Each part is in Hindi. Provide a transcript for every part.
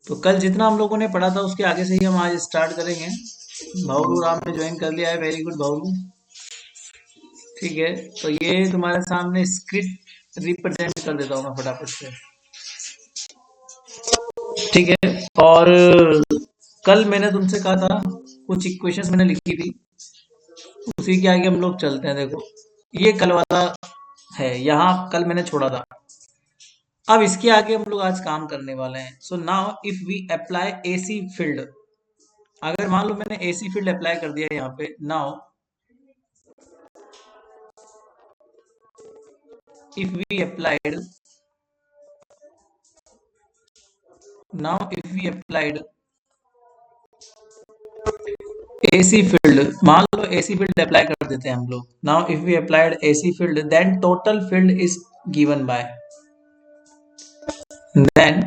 तो कल जितना हम लोगों ने पढ़ा था उसके आगे से ही हम आज स्टार्ट करेंगे। भावलू राम ने ज्वाइन कर लिया है, वेरी गुड भावलू। ठीक है, तो ये तुम्हारे सामने स्क्रिप्ट रिप्रेजेंट कर देता हूँ मैं फटाफट से। ठीक है, और कल मैंने तुमसे कहा था कुछ इक्वेशंस मैंने लिखी थी, उसी के आगे हम लोग चलते हैं। देखो ये कल वाला है, यहाँ कल मैंने छोड़ा था। अब इसके आगे हम लोग आज काम करने वाले हैं। So now if we apply AC field, अगर मान लो मैंने एसी फील्ड अप्लाई कर दिया यहाँ पे, now if we applied if we applied AC field, मान लो AC फील्ड अप्लाई कर देते हैं हम लोग। Now if we applied AC field then total field is given by, then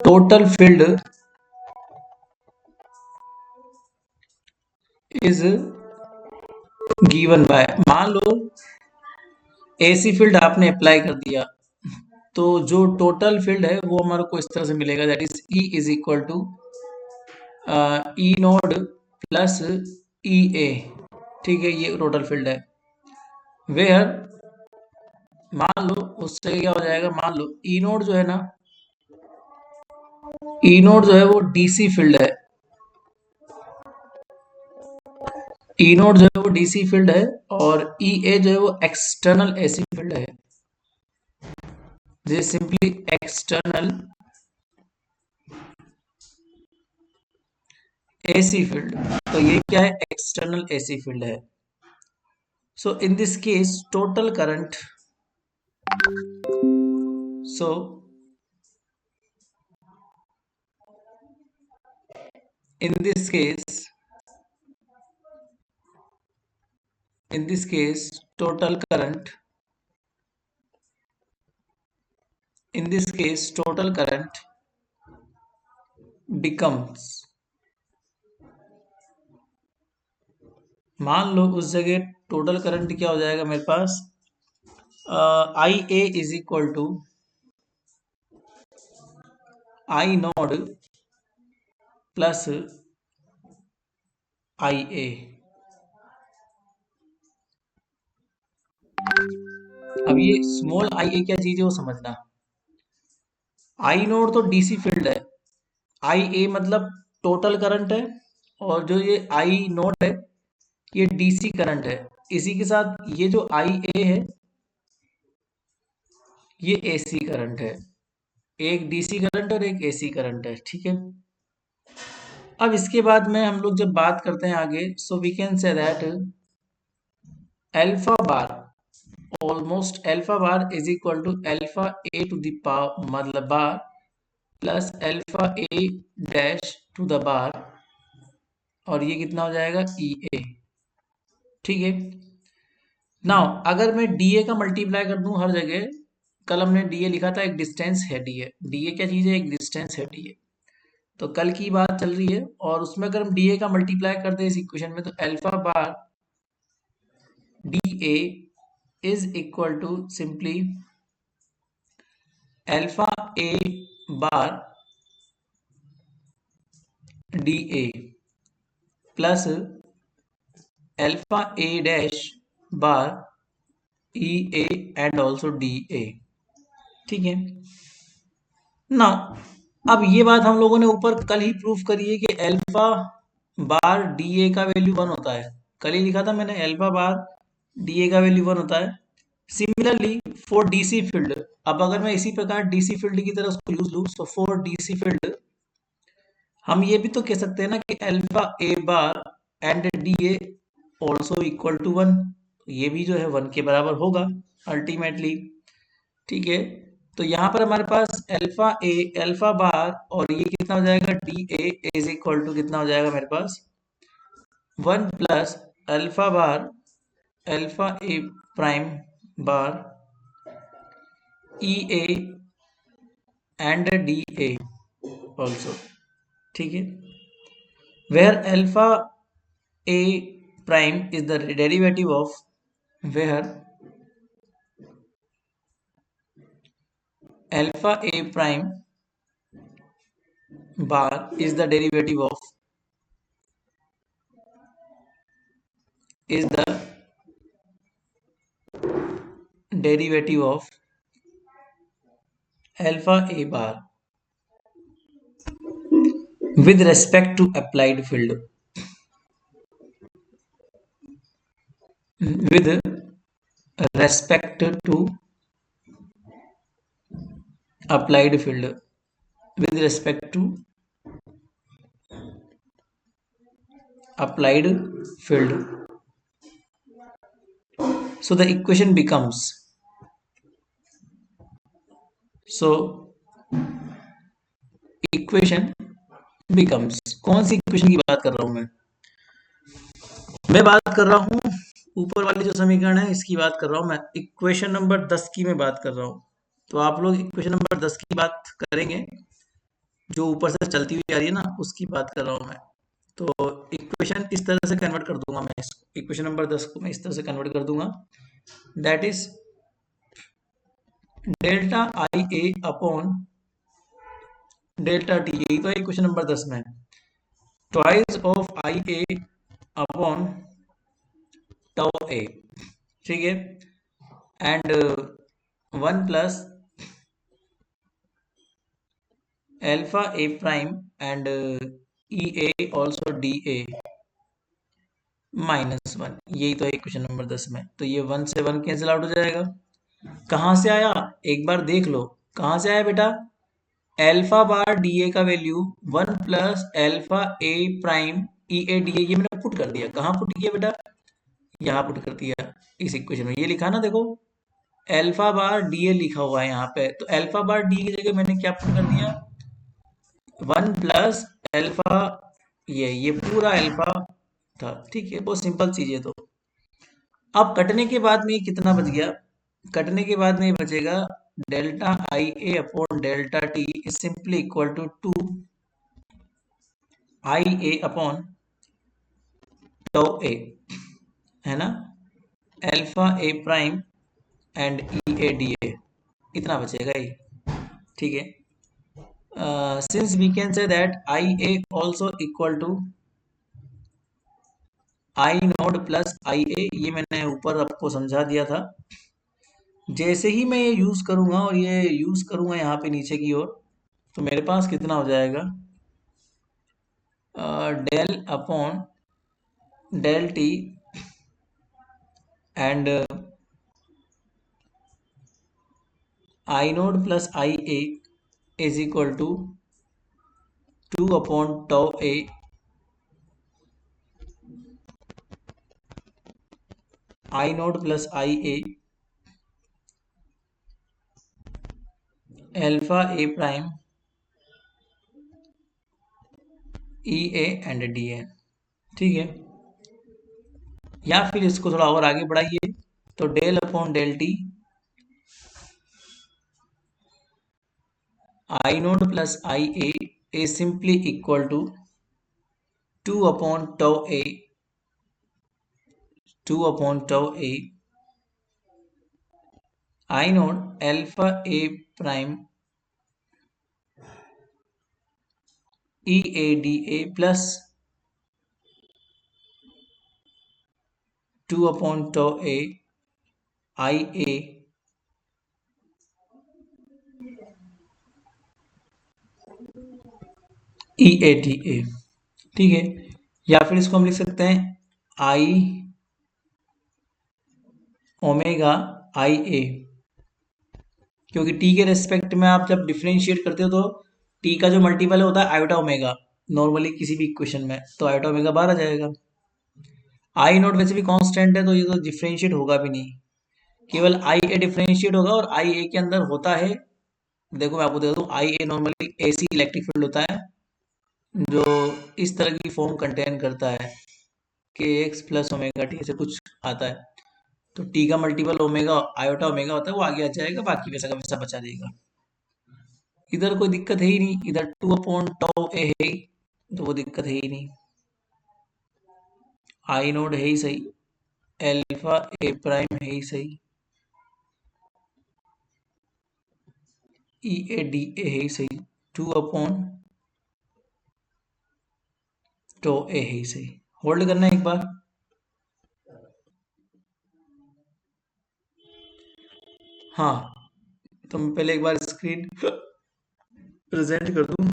total field is given by, मान लो AC फील्ड आपने अप्लाई कर दिया, तो जो टोटल फील्ड है वो हमारे को इस तरह से मिलेगा, that is E is equal to E node plus E A. ठीक है, ये टोटल फील्ड है। वेयर मान लो उससे क्या हो जाएगा, मान लो ई नोड जो है ना, ई नोड जो है वो डीसी फील्ड है, ई नोड जो है वो डीसी फील्ड है, और ई ए जो है वो एक्सटर्नल एसी फील्ड है। This simply external AC field. तो ये क्या है, एक्सटर्नल एसी फील्ड है। So in this case total current, so in this case total current, in this case total current becomes, मान लो उस जगह टोटल करंट क्या हो जाएगा मेरे पास, I A is equal to I node plus I A. अब ये स्मॉल आई ए क्या चीज है वो समझना। आई नोड तो डीसी फील्ड है, आई ए मतलब टोटल करंट है, और जो ये आई नोड है ये डीसी करंट है। इसी के साथ ये जो आई ए है ये एसी करंट है, एक डीसी करंट और एक एसी करंट है। ठीक है, अब इसके बाद में हम लोग जब बात करते हैं आगे, so we can say that alpha bar, almost alpha bar is equal to alpha A to the power, मतलब bar plus alpha A dash to the bar, और ये कितना हो जाएगा ई ए। ठीक है, नाउ अगर मैं डी ए का मल्टीप्लाई कर दूं हर जगह, कल हमने डी ए लिखा था, एक डिस्टेंस है डी ए। डी ए क्या चीज है, एक डिस्टेंस है डी ए। तो कल की बात चल रही है, और उसमें अगर हम डी ए का मल्टीप्लाई कर दें इस इक्वेशन में, तो alpha bar D A is equal to simply alpha A bar D A plus alpha A dash bar E A and also D A. ठीक है ना, अब ये बात हम लोगों ने ऊपर कल ही प्रूफ करी है कि अल्फा बार डी ए का वैल्यू 1 होता है। कल ही लिखा था मैंने, अल्फा बार डी ए का वैल्यू 1 होता है। सिमिलरली फॉर डीसी फील्ड, अब अगर मैं इसी प्रकार डीसी फील्ड की तरह उसको यूज लूं, सो फॉर डीसी फील्ड हम ये भी तो कह सकते हैं ना कि alpha A bar and D A also equal to 1, ये भी जो है 1 के बराबर होगा अल्टीमेटली। ठीक है, तो यहाँ पर हमारे पास अल्फा ए अल्फा बार, और ये कितना हो जाएगा D A is equal to कितना हो जाएगा मेरे पास 1 plus alpha bar alpha A prime bar E A and D A also. ठीक है, where alpha A prime is the derivative of, where alpha A prime bar is the derivative of alpha A bar with respect to applied field with respect to applied field with respect to applied field. So the equation becomes, so equation becomes, कौन सी इक्वेशन की बात कर रहा हूं मैं बात कर रहा हूं ऊपर वाली जो समीकरण है इसकी बात कर रहा हूं मैं, इक्वेशन नंबर 10 की मैं बात कर रहा हूं। तो आप लोग इक्वेशन नंबर 10 की बात करेंगे, जो ऊपर से चलती हुई आ रही है ना उसकी बात कर रहा हूं मैं। तो इक्वेशन इस तरह से कन्वर्ट कर दूंगा मैं, इक्वेशन नंबर 10 को मैं इस तरह से कन्वर्ट कर दूंगा, that is delta I A upon delta T, यही तो इक्वेशन नंबर 10 में, twice of I A upon tau A, ठीक है, and 1 plus alpha A prime and E A also D A -1, यही तो है इक्वेशन नंबर 10 में। तो ये 1 से 1 कैंसिल आउट हो जाएगा। कहां से आया एक बार देख लो, कहां से आया बेटा, अल्फा बार डी ए का value 1 plus alpha A prime E A D ए, ये मैंने पुट कर दिया। कहां पुट किया बेटा, यहाँ पुट कर दिया इस इक्वेशन में। ये लिखा ना, देखो अल्फा बार डी ए लिखा हुआ है यहाँ पे, तो अल्फा बार डी की जगह मैंने क्या पुट कर दिया, 1 प्लस अल्फा, ये पूरा अल्फा था, ठीक है, बहुत सिंपल चीज है। तो अब कटने के बाद में ये कितना बच गया, कटने के बाद में ये बचेगा delta I A upon delta T is simply equal to 2 I A upon tau A, है ना, alpha A prime and E A D A, इतना बचेगा ही, ठीक है। Since we can say that I A also equal to I node plus I A, ये मैंने ऊपर आपको समझा दिया था। जैसे ही मैं ये यूज करूंगा और ये यूज करूंगा यहाँ पे नीचे की ओर, तो मेरे पास कितना हो जाएगा, del upon del T and I node plus I A is equal to 2 upon tau A I node plus I A alpha A prime E A and D A, ठीक है। या फिर इसको थोड़ा और आगे बढ़ाइए, तो del upon del T I node plus I A is simply equal to 2 upon tau A, 2 upon tau A I naught alpha A prime E A D A plus 2 upon tau A I A E A D A, ठीक है। या फिर इसको हम लिख सकते हैं आई ओमेगा आई ए, क्योंकि टी के रेस्पेक्ट में आप जब डिफरेंशिएट करते हो तो टी का जो मल्टीपल होता है आयोटा ओमेगा, नॉर्मली किसी भी इक्वेशन में, तो आयोटा ओमेगा बाहर आ जाएगा। आई नोट वैसे भी कांस्टेंट है, तो ये तो डिफरेंशिएट होगा भी नहीं, केवल आई ए डिफरेंशिएट होगा, और आई ए के अंदर होता है, देखो मैं आपको दे दूं, आई ए नॉर्मली एसी इलेक्ट्रिक फील्ड होता है जो इस तरह की फॉर्म कंटेन करता है, के एक्स प्लस ओमेगा टी से कुछ आता है। तो टी का मल्टीपल ओमेगा आयोटा ओमेगा होता है, वो आगे आ जाएगा, बाकी वैसा का वैसा बचा देगा। इधर कोई दिक्कत है ही नहीं, इधर 2 अपॉन टो ए है, तो वो दिक्कत है ही नहीं, आई नोड है ही सही, अल्फा ए प्राइम है ही सही, ई ए डी ए है ही सही, 2 टो ए है ही सही। होल्ड करना है एक बार। हाँ, तो मैं पहले एक बार स्क्रीन प्रेजेंट कर दूं,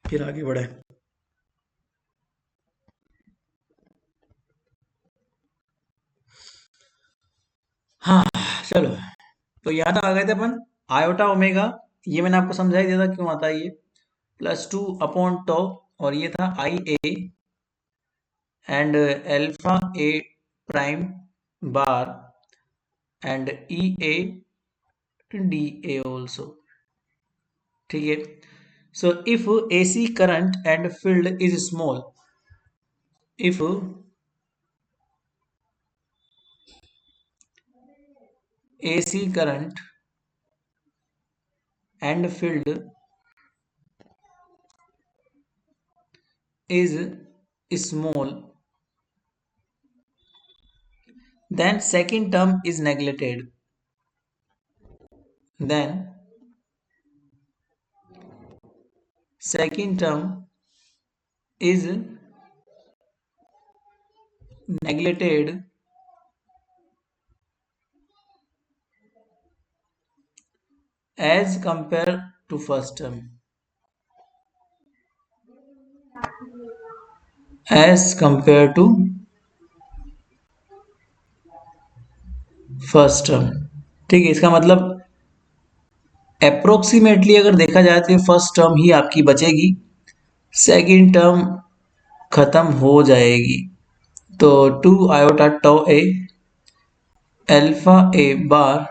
फिर आगे बढ़े। हाँ, चलो, तो यहाँ तक आ गए थे अपन। आयोटा ओमेगा, ये मैंने आपको समझा ही दिया था क्यों आता है ये, +2 और ये था I A and alpha A prime bar and E A D A also. ठीक है, so if AC current and field is small, if AC current and field is small, then second term is neglected. Then second term is neglected as compared to first term. As compared to first term. ठीक है, इसका मतलब अप्रोक्सीमेटली अगर देखा जाए तो फर्स्ट टर्म ही आपकी बचेगी, सेकंड टर्म खत्म हो जाएगी। तो 2 iota tau A alpha A bar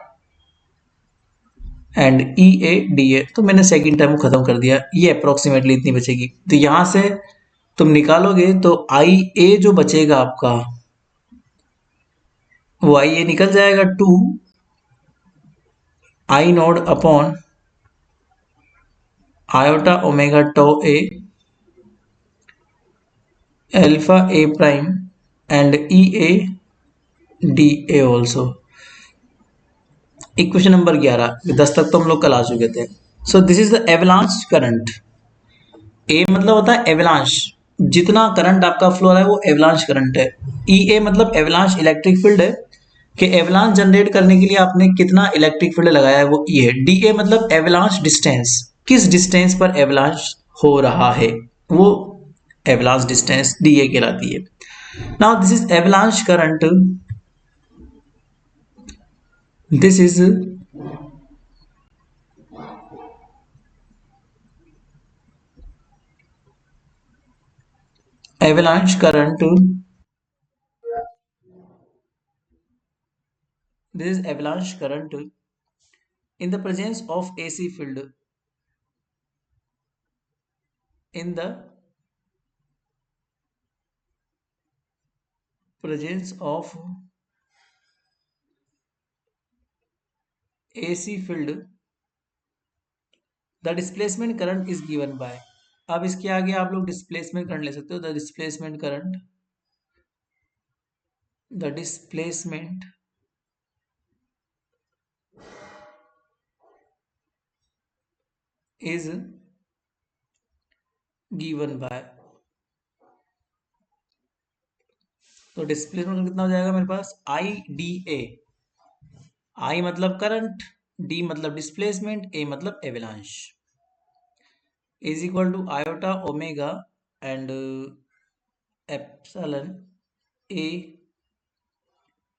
and E A D A, तो मैंने सेकंड टर्म को खत्म कर दिया, ये अप्रोक्सीमेटली इतनी बचेगी। तो यहां से तुम निकालोगे तो आई ए जो बचेगा आपका, वो आई ए निकल जाएगा 2 I0 upon iota omega tau A alpha A prime and E A D A also. Equation number 11, 10 तक तो हम लोग कल आ चुके थे। So this is the avalanche current. A मतलब होता है एवलांच, जितना करंट आपका फ्लो रहा है वो एवलांच करंट है। ई ए मतलब एवलांच इलेक्ट्रिक फील्ड है, कि एवलांच जनरेट करने के लिए आपने कितना इलेक्ट्रिक फील्ड लगाया है वो ई है। डी ए मतलब एवलांच डिस्टेंस, किस डिस्टेंस पर एवलांच हो रहा है, वो एवलांच डिस्टेंस डी ए कहलाती है। Now this is avalanche current, this is avalanche current, this is avalanche current in the presence of AC field, in the presence of AC field, the displacement current is given by। अब इसके आगे आप लोग डिस्प्लेसमेंट करंट ले सकते हो, the displacement current, the displacement is given bye. तो डिस्प्लेसमेंट कितना हो जाएगा मेरे पास, आई डी ए, आई मतलब करंट, डी मतलब डिस्प्लेसमेंट, ए मतलब avalanche, is equal to iota omega and epsilon A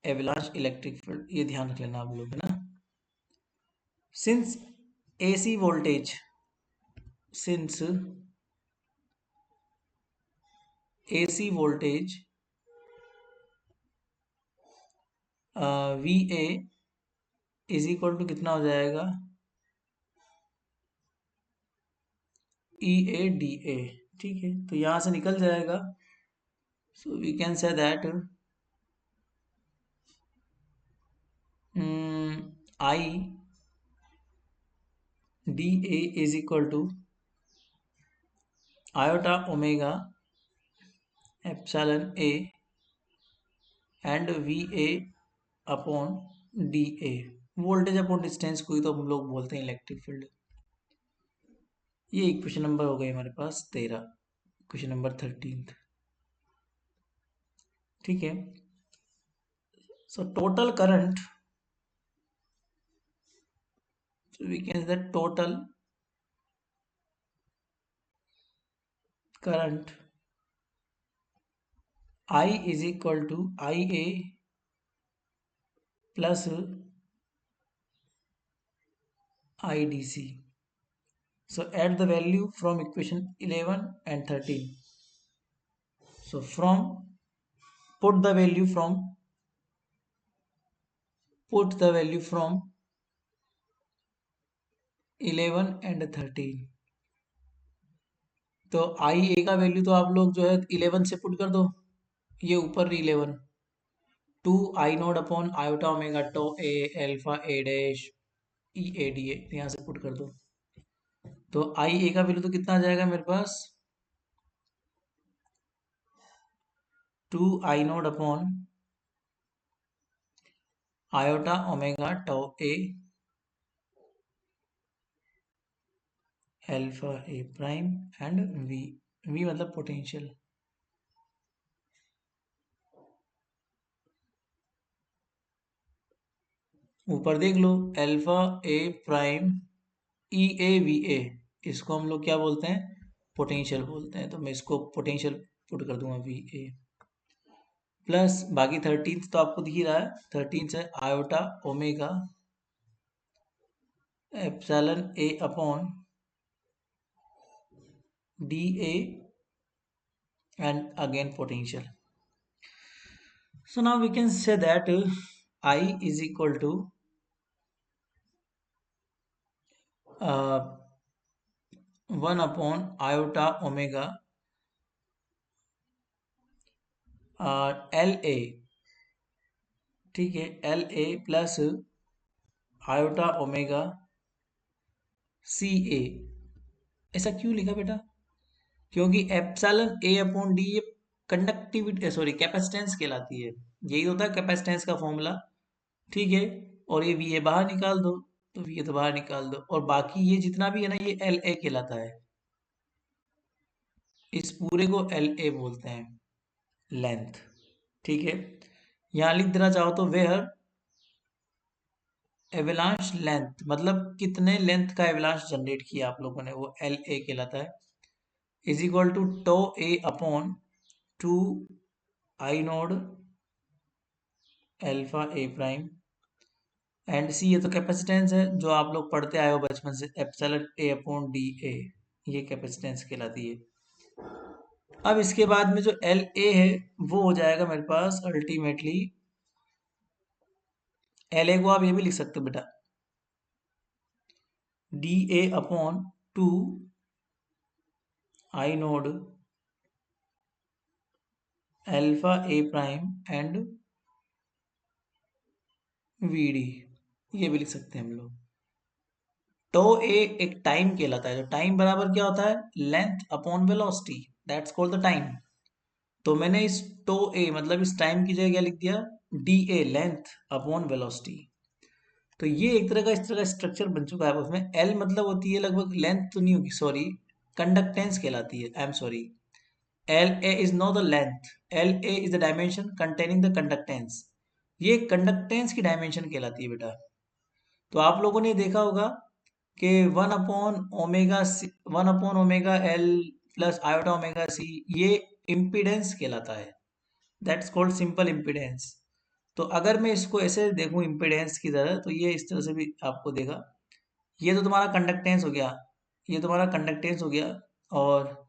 avalanche electric field. ये ध्यान रख लेना आप लोग, है ना। Since AC voltage, since AC voltage V A is equal to कितना हो जाएगा, ई ए डी ए। ठीक है, तो यहां से निकल जाएगा, so we can say that I D A is equal to iota omega epsilon A and V A upon D A. Voltage upon distance को ही तो हम लोग बोलते हैं इलेक्ट्रिक फील्ड। ये इक्वेशन नंबर हो गई हमारे पास 13, क्वेश्चन नंबर 13। ठीक है। So total current, so we can say that total current I is equal to IA plus IDC. So add the value from equation 11 and 13. So put the value from put the value from 11 and 13. तो आई ए का वैल्यू तो आप लोग जो है 11 से पुट कर दो, ये ऊपर 11, 2 I naught upon iota omega tau A alpha A dash E A D A, यहाँ से पुट कर दो। तो आई ए का वैल्यू तो कितना आ जाएगा मेरे पास, 2 I naught upon iota omega tau A alpha A prime and V, V मतलब पोटेंशियल। ऊपर देख लो, alpha A prime E A V A, इसको हम लोग क्या बोलते हैं, पोटेंशियल बोलते हैं। तो मैं इसको पोटेंशियल पुट कर दूंगा वी ए, प्लस बाकी 13 तो आपको दिख ही रहा है, 13 से iota omega epsilon A upon D A and again potential. So now we can say that I is equal to 1 upon iota omega L A, ठीक है, L A plus iota omega C A. ऐसा क्यों लिखा बेटा, क्योंकि एप्सिलॉन ए अपॉन डी ये कंडक्टिविटी सॉरी कैपेसिटेंस कहलाती है, यही होता है कैपेसिटेंस का फॉर्मूला। ठीक है, और ये वी ए बाहर निकाल दो, तो वी ए तो बाहर निकाल दो, और बाकी ये जितना भी है ना ये एल ए कहलाता है, इस पूरे को एल ए बोलते हैं, लेंथ। ठीक है, यहाँ लिख देना चाहो तो वेयर एवलांच लेंथ, मतलब कितने लेंथ का एवलांच जनरेट किया आप लोगों ने, वो एल ए कहलाता है, is equal to tau A upon 2 I node alpha A prime and C, ये तो कैपेसिटेंस है जो आप लोग पढ़ते आए हो बचपन से, एप्सिलॉन ए अपॉन डी ए, ये कैपेसिटेंस कहलाती है। अब इसके बाद में जो एल ए है वो हो जाएगा मेरे पास अल्टीमेटली, एल ए को आप ये भी लिख सकते हो बेटा, D A upon 2 I node alpha A prime and V D, ये भी लिख सकते हैं हम लोग। टो ए एक टाइम कहलाता है, तो टाइम बराबर क्या होता है, length upon velocity, that's called the time. तो मैंने इस टो ए मतलब इस टाइम की जगह क्या लिख दिया, D A length upon velocity. तो ये एक तरह का इस तरह का स्ट्रक्चर बन चुका है। उसमें एल मतलब होती है लगभग, लेंथ तो नहीं होगी सॉरी, कंडक्टेंस कहलाती है, I am sorry, L A is not the length, L A is the dimension containing the conductance, ये कंडक्टेंस की डायमेंशन कहलाती है बेटा। तो आप लोगों ने देखा होगा कि 1 upon omega L plus iota omega C, ये इम्पीडेंस कहलाता है, दैट्स कॉल्ड सिंपल इम्पीडेंस। तो अगर मैं इसको ऐसे देखूं इम्पीडेंस की तरह, तो ये इस तरह से भी आपको देगा, ये तो तुम्हारा कंडक्टेंस हो गया, ये तुम्हारा कंडक्टेंस हो गया, और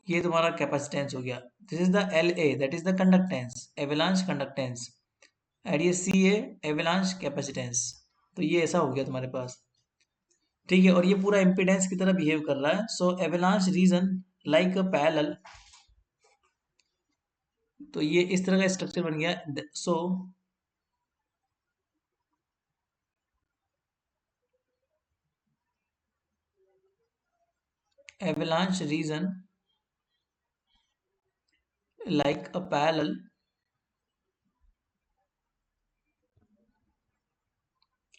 ये तुम्हारा कैपेसिटेंस हो गया। This is the L A, that is the conductance, avalanche conductance, and ये सी ए एवलांच कैपेसिटेंस। तो ये ऐसा हो गया तुम्हारे पास। ठीक है, और ये पूरा इम्पीडेंस की तरह बिहेव कर रहा है। So avalanche region like a parallel, तो ये इस तरह का स्ट्रक्चर बन गया। So avalanche region like a parallel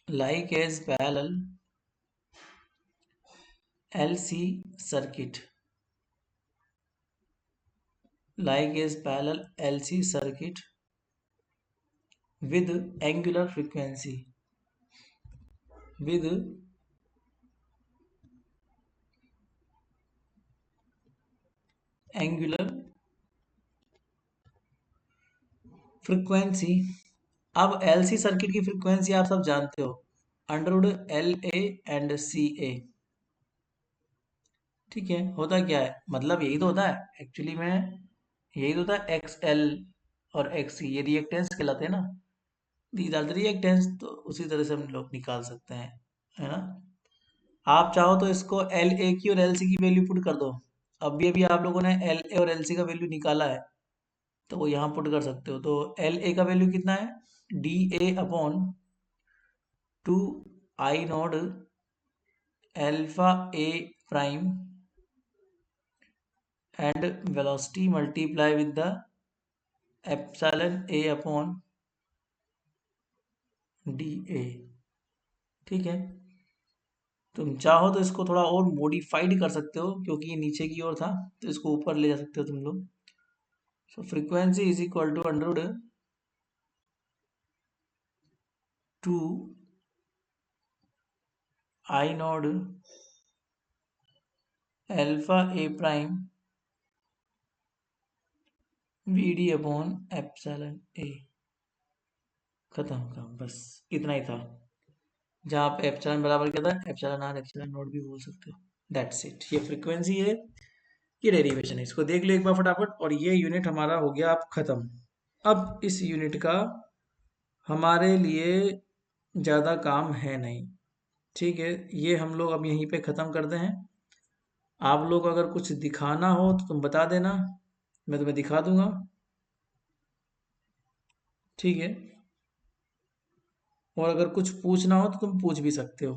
like as parallel LC circuit, like as parallel LC circuit with angular frequency, with angular frequency. अब एलसी सर्किट की फ्रीक्वेंसी आप सब जानते हो, under root L A and C A. ठीक है, होता क्या है, मतलब यही तो होता है एक्चुअली में, यही तो होता है एक्स एल और एक्स सी, ये रिएक्टेंस कहलाते हैं ना, दीज आर द रिएक्टेंस। तो उसी तरह से हम लोग निकाल सकते हैं, है ना। आप चाहो तो इसको एल ए की और एल सी की वैल्यू पुट कर दो। अभी अभी आप लोगों ने एल ए और एल सी का वैल्यू निकाला है, तो वो यहाँ पुट कर सकते हो। तो एल ए का वैल्यू कितना है, D A upon two I naught alpha A prime and velocity multiply with the epsilon A upon D A. ठीक है, तुम चाहो तो इसको थोड़ा और मॉडिफाइड कर सकते हो, क्योंकि ये नीचे की ओर था तो इसको ऊपर ले जा सकते हो तुम लोग। So frequency is equal to under two I naught alpha A prime V D upon epsilon A. खत्म काम, बस इतना ही था। जहाँ पे एप्सिलॉन बराबर क्या था, एप्सिलॉन आर एप्सिलॉन नॉट भी बोल सकते हो। दैट्स इट, ये फ्रीक्वेंसी है, ये डेरिवेशन है, इसको देख लो एक बार फटाफट। और ये यूनिट हमारा हो गया अब खत्म। अब इस यूनिट का हमारे लिए ज़्यादा काम है नहीं। ठीक है, ये हम लोग अब यहीं पे ख़त्म करते हैं। आप लोग अगर कुछ दिखाना हो तो तुम बता देना, मैं तुम्हें दिखा दूंगा। ठीक है, और अगर कुछ पूछना हो तो तुम पूछ भी सकते हो।